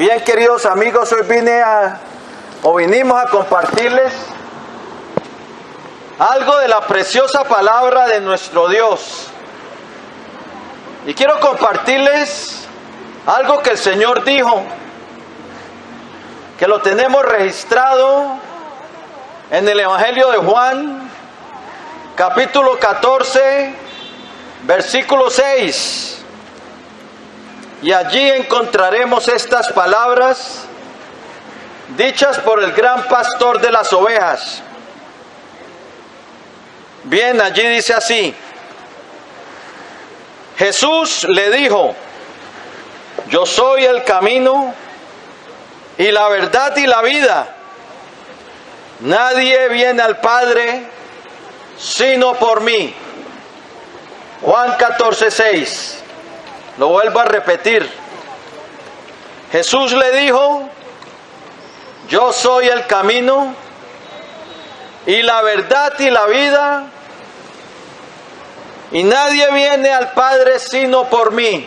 Bien, queridos amigos, hoy vinimos a compartirles algo de la preciosa palabra de nuestro Dios. Y quiero compartirles algo que el Señor dijo, que lo tenemos registrado en el Evangelio de Juan, capítulo 14, versículo 6. Y allí encontraremos estas palabras dichas por el gran pastor de las ovejas. Bien, allí dice así: Jesús le dijo: yo soy el camino y la verdad y la vida. Nadie viene al Padre sino por mí. Juan 14:6. Lo vuelvo a repetir. Jesús le dijo: yo soy el camino y la verdad y la vida, y nadie viene al Padre sino por mí.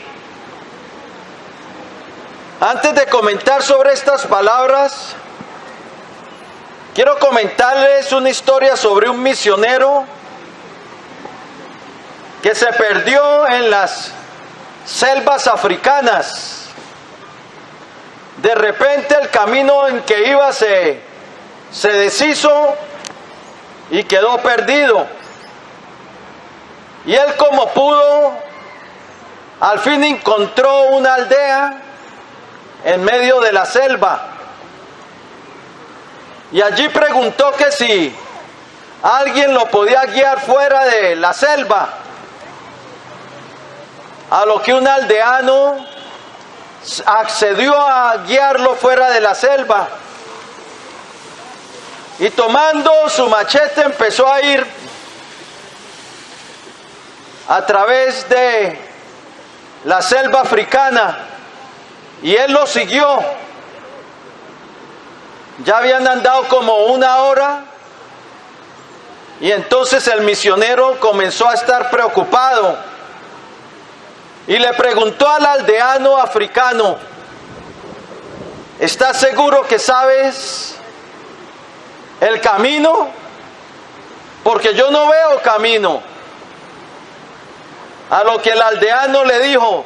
Antes de comentar sobre estas palabras, quiero comentarles una historia sobre un misionero que se perdió en las selvas africanas. De repente el camino en que iba se deshizo y quedó perdido. Y él, como pudo, al fin encontró una aldea en medio de la selva. Y allí preguntó que si alguien lo podía guiar fuera de la selva. A lo que un aldeano accedió a guiarlo fuera de la selva. Y tomando su machete empezó a ir a través de la selva africana. Y él lo siguió. Ya habían andado como una hora. Y entonces el misionero comenzó a estar preocupado. Y le preguntó al aldeano africano: ¿estás seguro que sabes el camino? Porque yo no veo camino. A lo que el aldeano le dijo: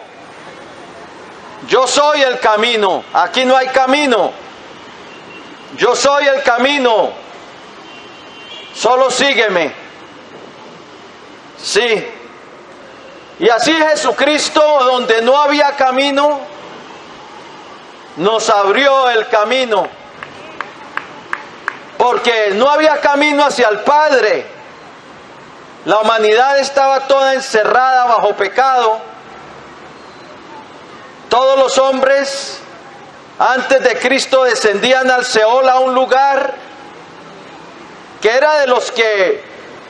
yo soy el camino, aquí no hay camino. Yo soy el camino, solo sígueme. Sí. Y así Jesucristo, donde no había camino, nos abrió el camino. Porque no había camino hacia el Padre. La humanidad estaba toda encerrada bajo pecado. Todos los hombres antes de Cristo descendían al Seol, a un lugar que era de los que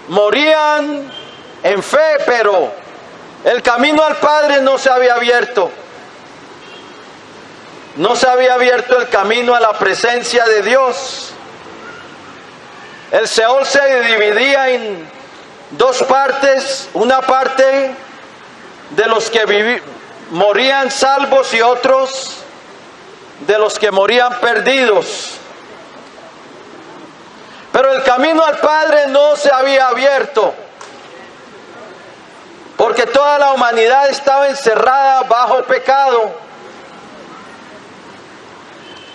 morían en fe, pero el camino al Padre no se había abierto. No se había abierto el camino a la presencia de Dios. El Seol se dividía en dos partes. Una parte de los que morían salvos y otros de los que morían perdidos. Pero el camino al Padre no se había abierto, porque toda la humanidad estaba encerrada bajo el pecado.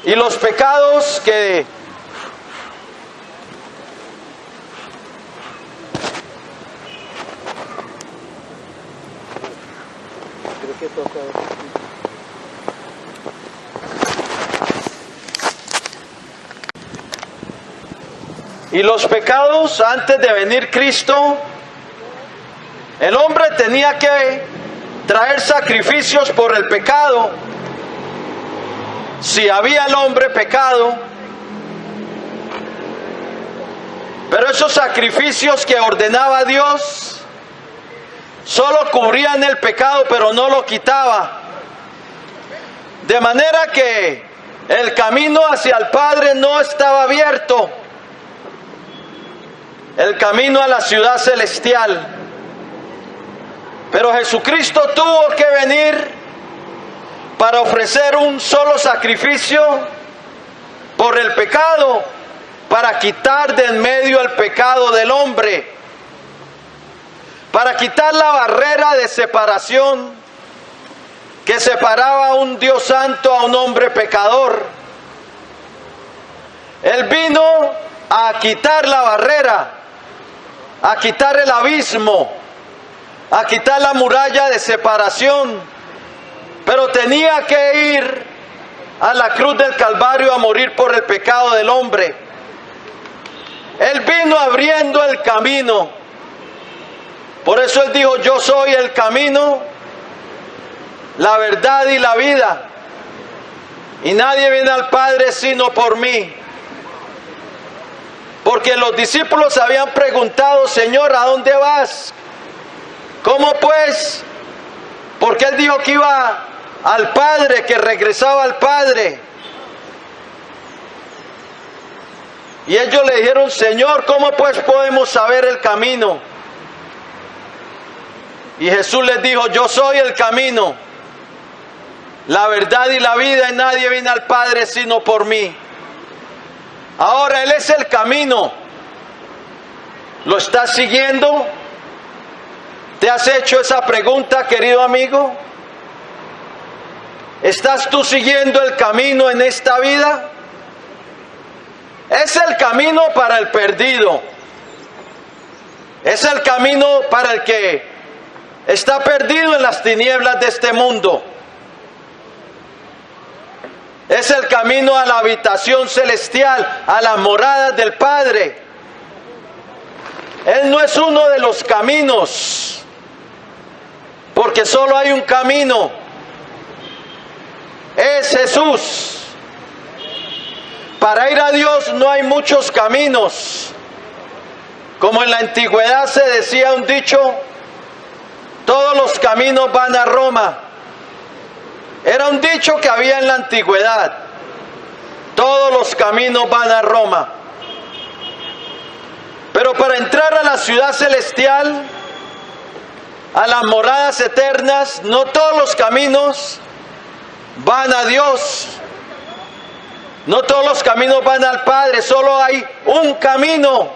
Y los pecados que antes de venir Cristo, el hombre tenía que traer sacrificios por el pecado. Si había el hombre pecado, pero esos sacrificios que ordenaba Dios solo cubrían el pecado, pero no lo quitaba. De manera que el camino hacia el Padre no estaba abierto. El camino a la ciudad celestial. Pero Jesucristo tuvo que venir para ofrecer un solo sacrificio por el pecado, para quitar de en medio el pecado del hombre, para quitar la barrera de separación que separaba a un Dios santo a un hombre pecador. Él vino a quitar la barrera, a quitar el abismo, a quitar la muralla de separación, pero tenía que ir a la cruz del Calvario a morir por el pecado del hombre. Él vino abriendo el camino. Por eso Él dijo: yo soy el camino, la verdad y la vida, y nadie viene al Padre sino por mí. Porque los discípulos habían preguntado: Señor, ¿a dónde vas? ¿Cómo pues? Porque Él dijo que iba al Padre, que regresaba al Padre. Y ellos le dijeron: Señor, ¿cómo pues podemos saber el camino? Y Jesús les dijo: yo soy el camino, la verdad y la vida, y nadie viene al Padre sino por mí. Ahora Él es el camino. ¿Lo estás siguiendo? ¿Te has hecho esa pregunta, querido amigo? ¿Estás tú siguiendo el camino en esta vida? Es el camino para el perdido. Es el camino para el que está perdido en las tinieblas de este mundo. Es el camino a la habitación celestial, a las moradas del Padre. Él no es uno de los caminos, porque solo hay un camino. Es Jesús. Para ir a Dios no hay muchos caminos. Como en la antigüedad se decía un dicho: todos los caminos van a Roma. Era un dicho que había en la antigüedad. Todos los caminos van a Roma. Pero para entrar a la ciudad celestial, a las moradas eternas, no todos los caminos van a Dios. No todos los caminos van al Padre. Solo hay un camino.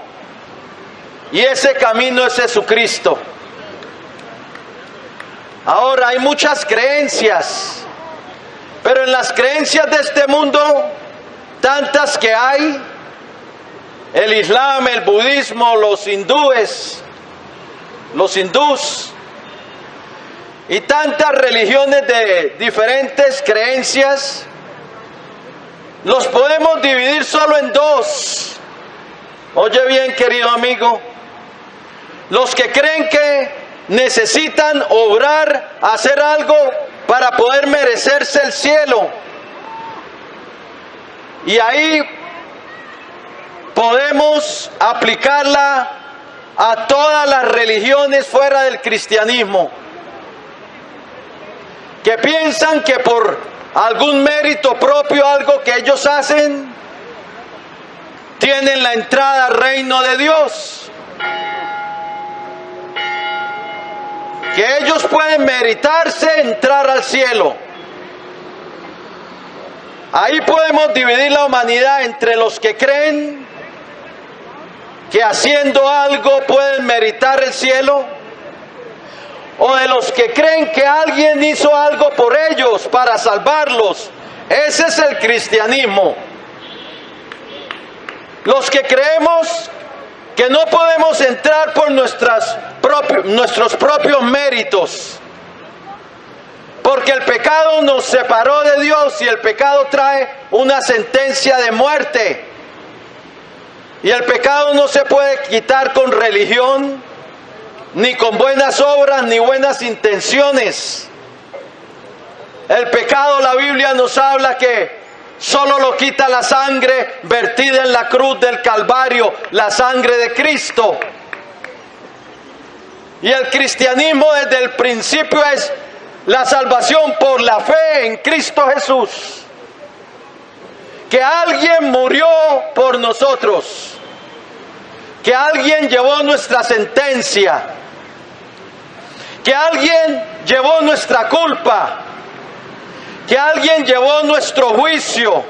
Y ese camino es Jesucristo. Ahora, hay muchas creencias, pero en las creencias de este mundo, tantas que hay, el Islam, el budismo, los hindús, y tantas religiones de diferentes creencias, los podemos dividir solo en dos. Oye bien, querido amigo, los que creen que necesitan obrar, hacer algo para poder merecerse el cielo. Y ahí podemos aplicarla a todas las religiones fuera del cristianismo, que piensan que por algún mérito propio, algo que ellos hacen, tienen la entrada al reino de Dios. Que ellos pueden meritarse entrar al cielo. Ahí podemos dividir la humanidad entre los que creen que haciendo algo pueden meritar el cielo, o de los que creen que alguien hizo algo por ellos para salvarlos. Ese es el cristianismo. Los que creemos que no podemos entrar por nuestros propios méritos, porque el pecado nos separó de Dios y el pecado trae una sentencia de muerte, y el pecado no se puede quitar con religión, ni con buenas obras, ni buenas intenciones. El pecado, la Biblia nos habla que solo lo quita la sangre vertida en la cruz del Calvario, la sangre de Cristo. Y el cristianismo desde el principio es la salvación por la fe en Cristo Jesús. Que alguien murió por nosotros, que alguien llevó nuestra sentencia, que alguien llevó nuestra culpa, que alguien llevó nuestro juicio,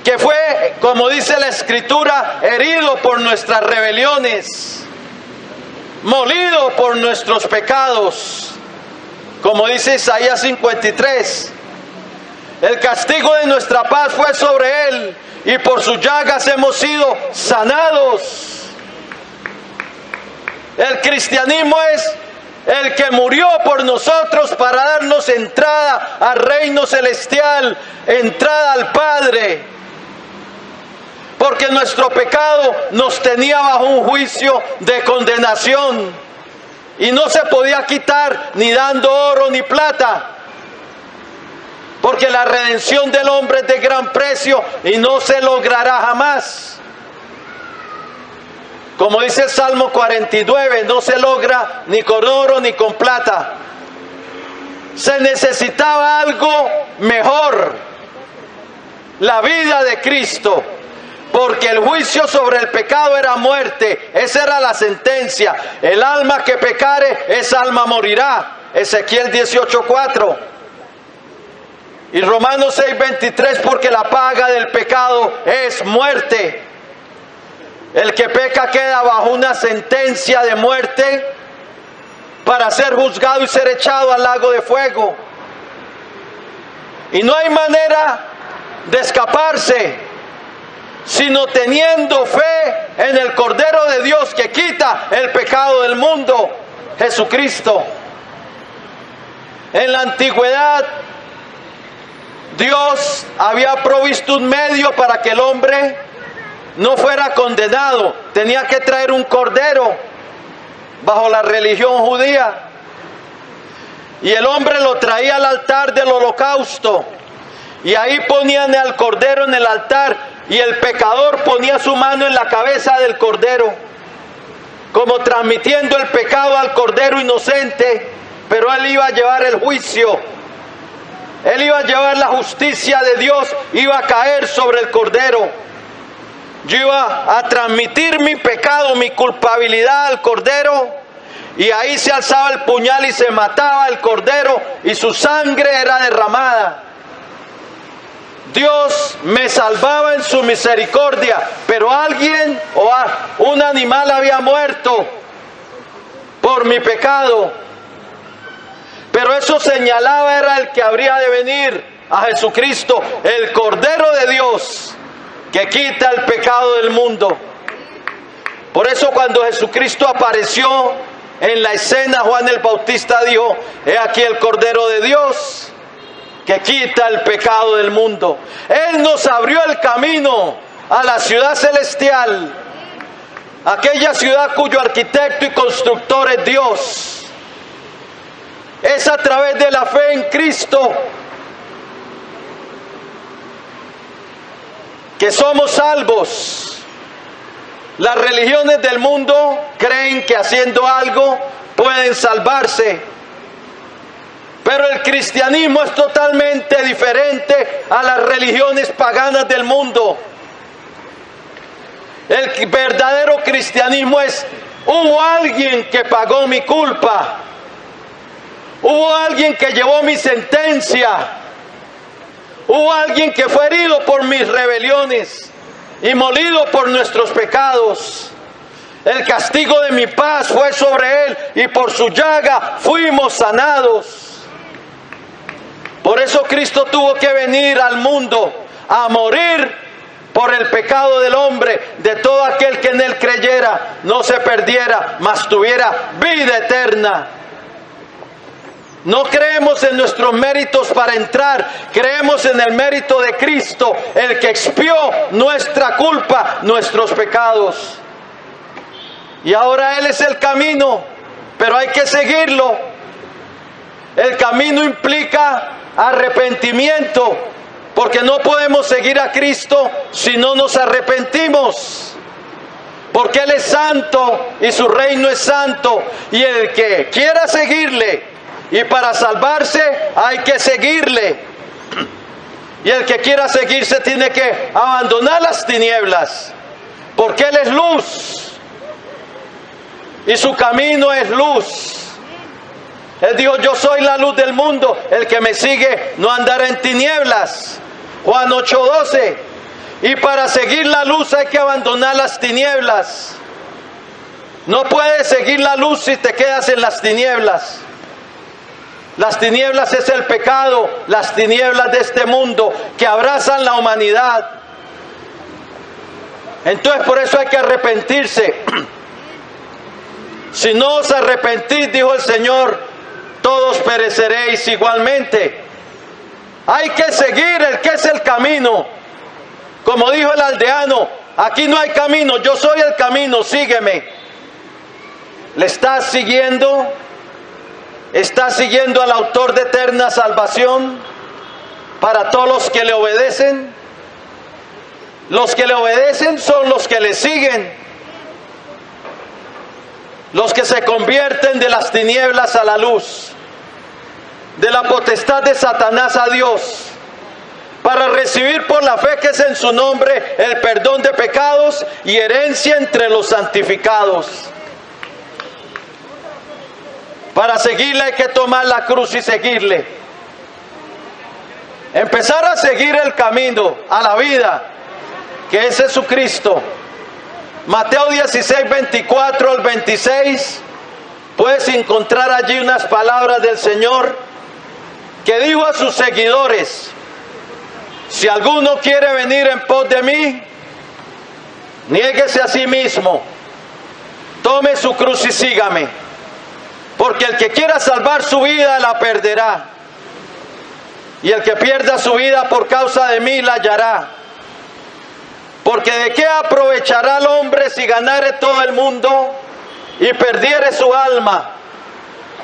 que fue, como dice la Escritura, herido por nuestras rebeliones, molido por nuestros pecados, como dice Isaías 53. El castigo de nuestra paz fue sobre él, y por sus llagas hemos sido sanados. El cristianismo es el que murió por nosotros para darnos entrada al reino celestial, entrada al Padre. Porque nuestro pecado nos tenía bajo un juicio de condenación y no se podía quitar ni dando oro ni plata. Porque la redención del hombre es de gran precio y no se logrará jamás. Como dice el Salmo 49, no se logra ni con oro ni con plata. Se necesitaba algo mejor, la vida de Cristo, porque el juicio sobre el pecado era muerte, esa era la sentencia. El alma que pecare, esa alma morirá. Ezequiel 18:4. Y Romanos 6:23, porque la paga del pecado es muerte. El que peca queda bajo una sentencia de muerte para ser juzgado y ser echado al lago de fuego. Y no hay manera de escaparse, sino teniendo fe en el Cordero de Dios que quita el pecado del mundo, Jesucristo. En la antigüedad, Dios había provisto un medio para que el hombre no fuera condenado. Tenía que traer un cordero bajo la religión judía, y el hombre lo traía al altar del holocausto, y ahí ponían al cordero en el altar, y el pecador ponía su mano en la cabeza del cordero, como transmitiendo el pecado al cordero inocente, pero él iba a llevar el juicio, él iba a llevar la justicia de Dios, iba a caer sobre el cordero. Yo iba a transmitir mi pecado, mi culpabilidad al cordero, y ahí se alzaba el puñal y se mataba el cordero y su sangre era derramada. Dios me salvaba en su misericordia, pero alguien o un animal había muerto por mi pecado. Pero eso señalaba era el que habría de venir, a Jesucristo, el Cordero de Dios, que quita el pecado del mundo. Por eso cuando Jesucristo apareció en la escena, Juan el Bautista dijo: he aquí el Cordero de Dios que quita el pecado del mundo. Él nos abrió el camino a la ciudad celestial, aquella ciudad cuyo arquitecto y constructor es Dios. Es a través de la fe en Cristo que somos salvos. Las religiones del mundo creen que haciendo algo pueden salvarse, pero el cristianismo es totalmente diferente a las religiones paganas del mundo. El verdadero cristianismo es: hubo alguien que pagó mi culpa, hubo alguien que llevó mi sentencia, hubo alguien que fue herido por mis rebeliones y molido por nuestros pecados. El castigo de mi paz fue sobre él y por su llaga fuimos sanados. Por eso Cristo tuvo que venir al mundo a morir por el pecado del hombre, de todo aquel que en él creyera, no se perdiera, mas tuviera vida eterna. No creemos en nuestros méritos para entrar, creemos en el mérito de Cristo, el que expió nuestra culpa, nuestros pecados. Y ahora Él es el camino, pero hay que seguirlo. El camino implica arrepentimiento, porque no podemos seguir a Cristo si no nos arrepentimos. Porque Él es santo y su reino es santo, y el que quiera seguirle, y para salvarse hay que seguirle. Y el que quiera seguirse tiene que abandonar las tinieblas, porque Él es luz y su camino es luz. Él dijo, yo soy la luz del mundo, el que me sigue no andará en tinieblas. Juan 8:12. Y para seguir la luz hay que abandonar las tinieblas. No puedes seguir la luz si te quedas en las tinieblas. Las tinieblas es el pecado, las tinieblas de este mundo que abrazan la humanidad. Entonces por eso hay que arrepentirse. Si no os arrepentís, dijo el Señor, todos pereceréis igualmente. Hay que seguir el que es el camino. Como dijo el aldeano, aquí no hay camino, yo soy el camino, sígueme. ¿Le estás siguiendo? ¿Estás siguiendo al autor de eterna salvación para todos los que le obedecen? Los que le obedecen son los que le siguen. Los que se convierten de las tinieblas a la luz, de la potestad de Satanás a Dios, para recibir por la fe que es en su nombre el perdón de pecados y herencia entre los santificados. Para seguirle hay que tomar la cruz y seguirle. Empezar a seguir el camino a la vida, que es Jesucristo. Mateo 16, 24 al 26, puedes encontrar allí unas palabras del Señor que dijo a sus seguidores: si alguno quiere venir en pos de mí, niéguese a sí mismo, tome su cruz y sígame, porque el que quiera salvar su vida la perderá, y el que pierda su vida por causa de mí la hallará. Porque de qué aprovechará el hombre si ganare todo el mundo y perdiere su alma,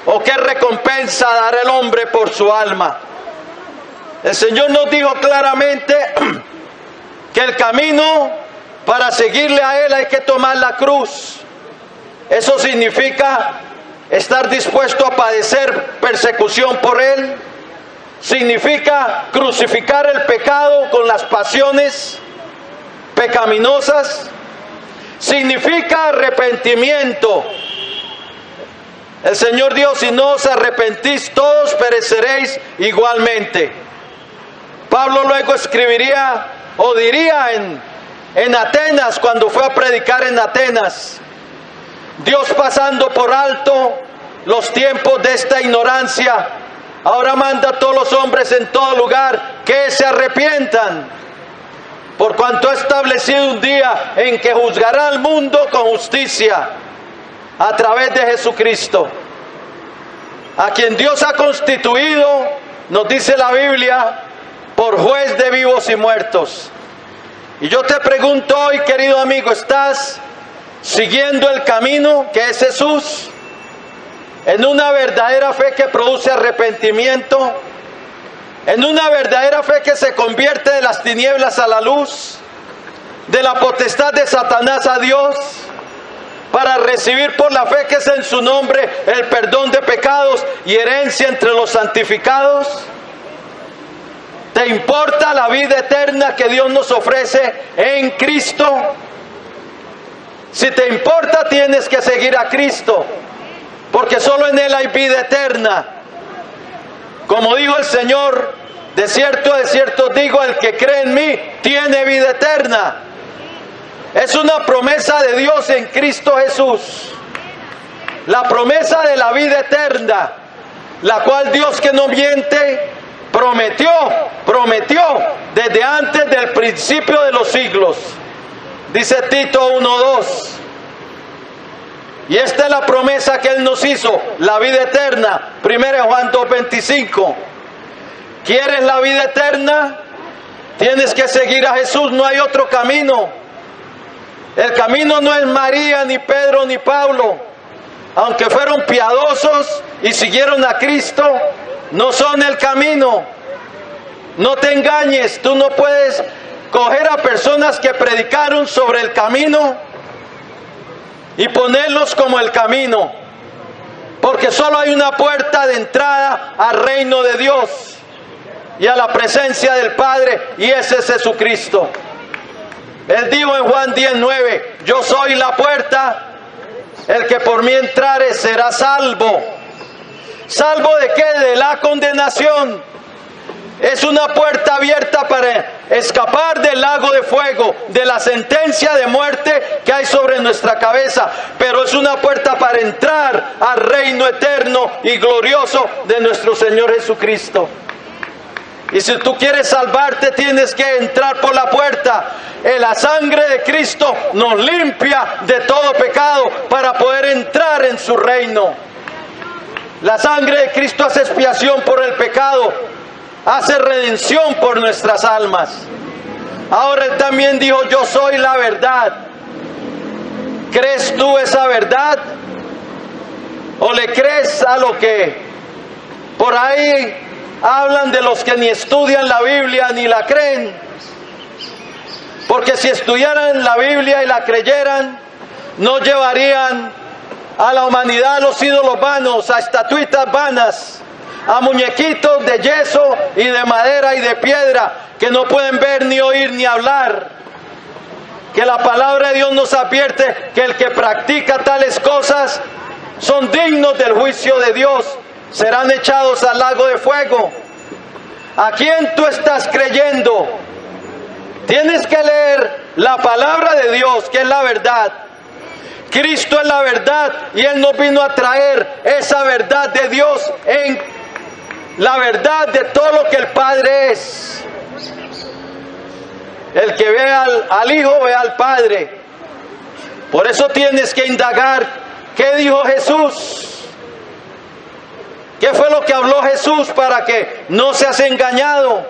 o qué recompensa dará el hombre por su alma. El Señor nos dijo claramente que el camino para seguirle a Él hay que tomar la cruz. Eso significa estar dispuesto a padecer persecución por Él. Significa crucificar el pecado con las pasiones pecaminosas. Significa arrepentimiento. El Señor dijo: si no os arrepentís, todos pereceréis igualmente. Pablo luego escribiría o diría en Atenas, cuando fue a predicar en Atenas: Dios, pasando por alto los tiempos de esta ignorancia, ahora manda a todos los hombres en todo lugar que se arrepientan, por cuanto ha establecido un día en que juzgará al mundo con justicia a través de Jesucristo, a quien Dios ha constituido, nos dice la Biblia, por juez de vivos y muertos. Y yo te pregunto hoy, querido amigo, ¿estás siguiendo el camino que es Jesús, en una verdadera fe que produce arrepentimiento, en una verdadera fe que se convierte de las tinieblas a la luz, de la potestad de Satanás a Dios, para recibir por la fe que es en su nombre el perdón de pecados y herencia entre los santificados? ¿Te importa la vida eterna que Dios nos ofrece en Cristo? Si te importa, tienes que seguir a Cristo, porque solo en Él hay vida eterna. Como dijo el Señor: de cierto os digo, el que cree en mí tiene vida eterna. Es una promesa de Dios en Cristo Jesús, la promesa de la vida eterna, la cual Dios, que no miente, prometió desde antes del principio de los siglos. Dice Tito 1:2. Y esta es la promesa que Él nos hizo, la vida eterna. 1 Juan 2:25. ¿Quieres la vida eterna? Tienes que seguir a Jesús, no hay otro camino. El camino no es María, ni Pedro, ni Pablo. Aunque fueron piadosos y siguieron a Cristo, no son el camino. No te engañes, tú no puedes coger a personas que predicaron sobre el camino y ponerlos como el camino, porque solo hay una puerta de entrada al reino de Dios y a la presencia del Padre, y ese es Jesucristo. Él dijo en Juan 10:9: yo soy la puerta, el que por mí entrare será salvo. ¿Salvo de qué? De la condenación. Es una puerta abierta para escapar del lago de fuego, de la sentencia de muerte que hay sobre nuestra cabeza. Pero es una puerta para entrar al reino eterno y glorioso de nuestro Señor Jesucristo. Y si tú quieres salvarte, tienes que entrar por la puerta. La sangre de Cristo nos limpia de todo pecado para poder entrar en su reino. La sangre de Cristo hace expiación por el pecado, hace redención por nuestras almas. Ahora Él también dijo: yo soy la verdad. ¿Crees tú esa verdad? ¿O le crees a lo que por ahí hablan de los que ni estudian la Biblia ni la creen? Porque si estudiaran la Biblia y la creyeran, no llevarían a la humanidad a los ídolos vanos, a estatuitas vanas, a muñequitos de yeso y de madera y de piedra que no pueden ver, ni oír, ni hablar. Que la palabra de Dios nos advierte que el que practica tales cosas son dignos del juicio de Dios, serán echados al lago de fuego. ¿A quién tú estás creyendo? Tienes que leer la palabra de Dios, que es la verdad. Cristo es la verdad y Él nos vino a traer esa verdad de Dios, en la verdad de todo lo que el Padre es. El que ve al Hijo ve al Padre. Por eso tienes que indagar qué dijo Jesús. ¿Qué fue lo que habló Jesús para que no seas engañado?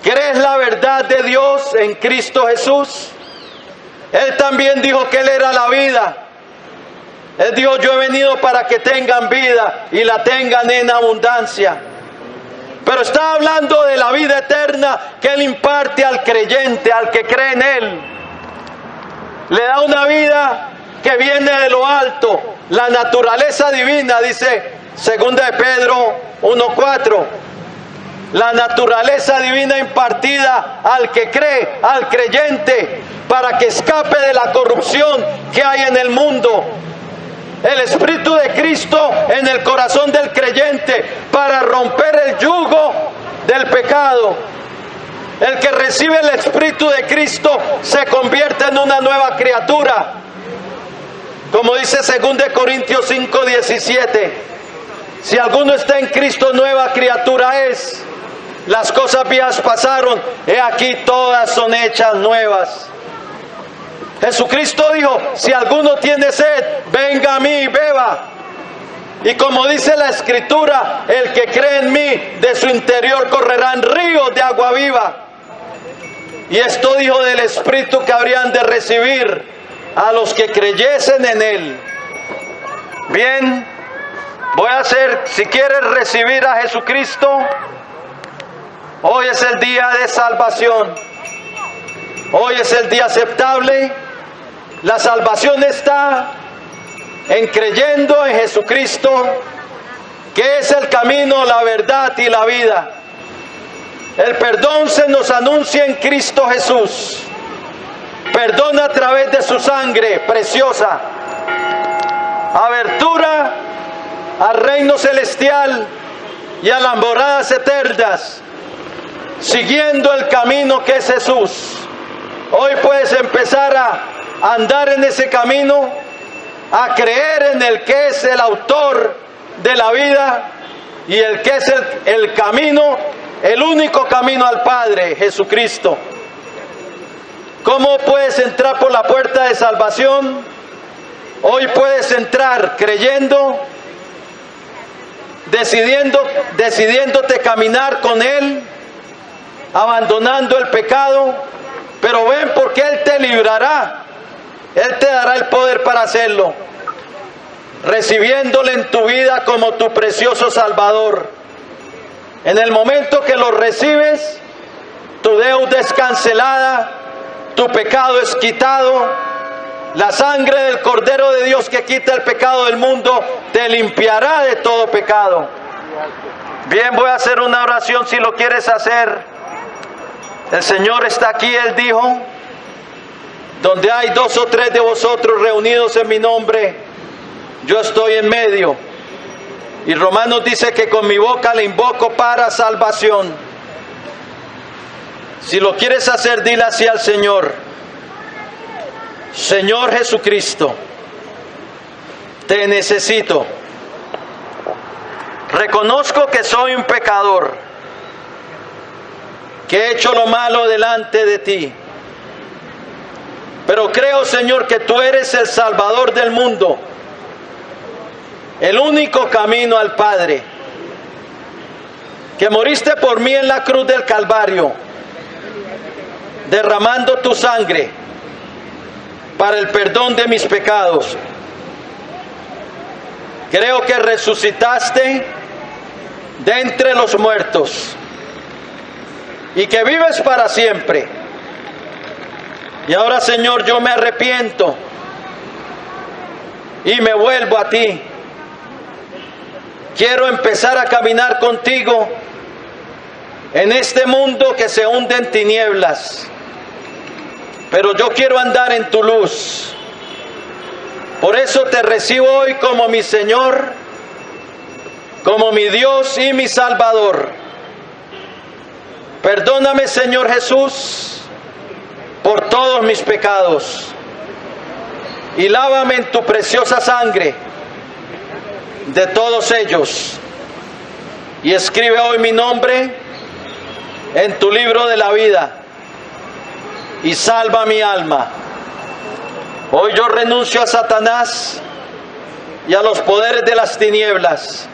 ¿Crees la verdad de Dios en Cristo Jesús? Él también dijo que Él era la vida. Él dijo: yo he venido para que tengan vida y la tengan en abundancia. Pero está hablando de la vida eterna que Él imparte al creyente, al que cree en Él. Le da una vida que viene de lo alto, la naturaleza divina, dice 2 de Pedro 1:4. La naturaleza divina impartida al que cree, al creyente, para que escape de la corrupción que hay en el mundo. El Espíritu de Cristo en el corazón del creyente para romper el yugo del pecado. El que recibe el Espíritu de Cristo se convierte en una nueva criatura. Como dice 2 de Corintios 5:17. Si alguno está en Cristo, nueva criatura es. Las cosas viejas pasaron, he aquí todas son hechas nuevas. Jesucristo dijo: si alguno tiene sed, venga a mí y beba. Y como dice la Escritura, el que cree en mí, de su interior correrán ríos de agua viva. Y esto dijo del Espíritu que habrían de recibir a los que creyesen en Él. Bien, voy a hacer, si quieres recibir a Jesucristo, hoy es el día de salvación. Hoy es el día aceptable. La salvación está en creyendo en Jesucristo, que es el camino, la verdad y la vida. El perdón se nos anuncia en Cristo Jesús. Perdón a través de su sangre preciosa. Abertura al reino celestial y a las moradas eternas, siguiendo el camino que es Jesús. Hoy puedes empezar a andar en ese camino, a creer en el que es el autor de la vida y el que es el camino, el único camino al Padre, Jesucristo. ¿Cómo puedes entrar por la puerta de salvación? Hoy puedes entrar creyendo, decidiéndote caminar con Él, abandonando el pecado, pero ven, porque Él te librará. Él te dará el poder para hacerlo, recibiéndole en tu vida como tu precioso Salvador. En el momento que lo recibes, tu deuda es cancelada, tu pecado es quitado. La sangre del Cordero de Dios que quita el pecado del mundo te limpiará de todo pecado. Bien, voy a hacer una oración si lo quieres hacer. El Señor está aquí, Él dijo: donde hay 2 o 3 de vosotros reunidos en mi nombre, yo estoy en medio. Y Romanos dice que con mi boca le invoco para salvación. Si lo quieres hacer, dile así al Señor: Señor Jesucristo, te necesito. Reconozco que soy un pecador, que he hecho lo malo delante de ti. Pero creo, Señor, que tú eres el Salvador del mundo, el único camino al Padre, que moriste por mí en la cruz del Calvario, derramando tu sangre para el perdón de mis pecados. Creo que resucitaste de entre los muertos y que vives para siempre. Y ahora, Señor, yo me arrepiento y me vuelvo a ti. Quiero empezar a caminar contigo en este mundo que se hunde en tinieblas, pero yo quiero andar en tu luz. Por eso te recibo hoy como mi Señor, como mi Dios y mi Salvador. Perdóname, Señor Jesús, por todos mis pecados, y lávame en tu preciosa sangre de todos ellos, y escribe hoy mi nombre en tu libro de la vida, y salva mi alma. Hoy yo renuncio a Satanás y a los poderes de las tinieblas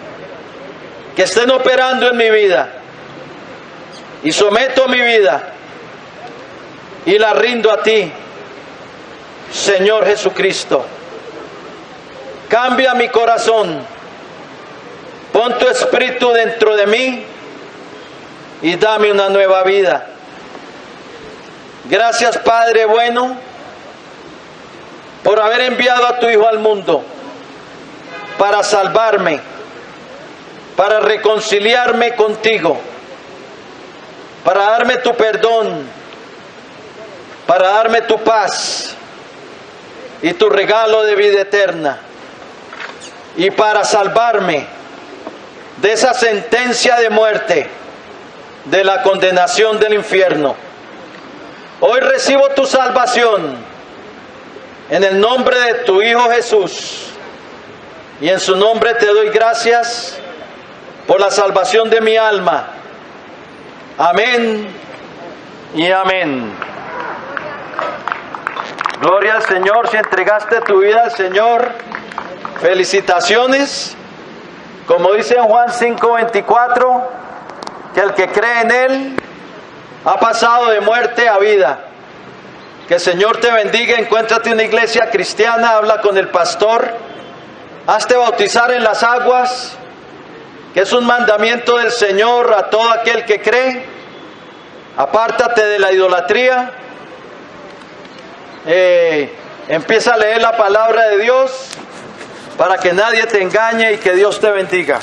que estén operando en mi vida, y someto mi vida y la rindo a ti, Señor Jesucristo. Cambia mi corazón, pon tu espíritu dentro de mí y dame una nueva vida. Gracias, Padre bueno, por haber enviado a tu Hijo al mundo para salvarme, para reconciliarme contigo, para darme tu perdón, para darme tu paz y tu regalo de vida eterna, y para salvarme de esa sentencia de muerte, de la condenación del infierno. Hoy recibo tu salvación en el nombre de tu Hijo Jesús, y en su nombre te doy gracias por la salvación de mi alma. Amén y amén. Gloria al Señor. Si entregaste tu vida al Señor, felicitaciones. Como dice en Juan 5:24, que el que cree en Él ha pasado de muerte a vida. Que el Señor te bendiga. Encuéntrate una iglesia cristiana, habla con el pastor, hazte bautizar en las aguas, que es un mandamiento del Señor a todo aquel que cree. Apártate de la idolatría. Empieza a leer la palabra de Dios para que nadie te engañe, y que Dios te bendiga.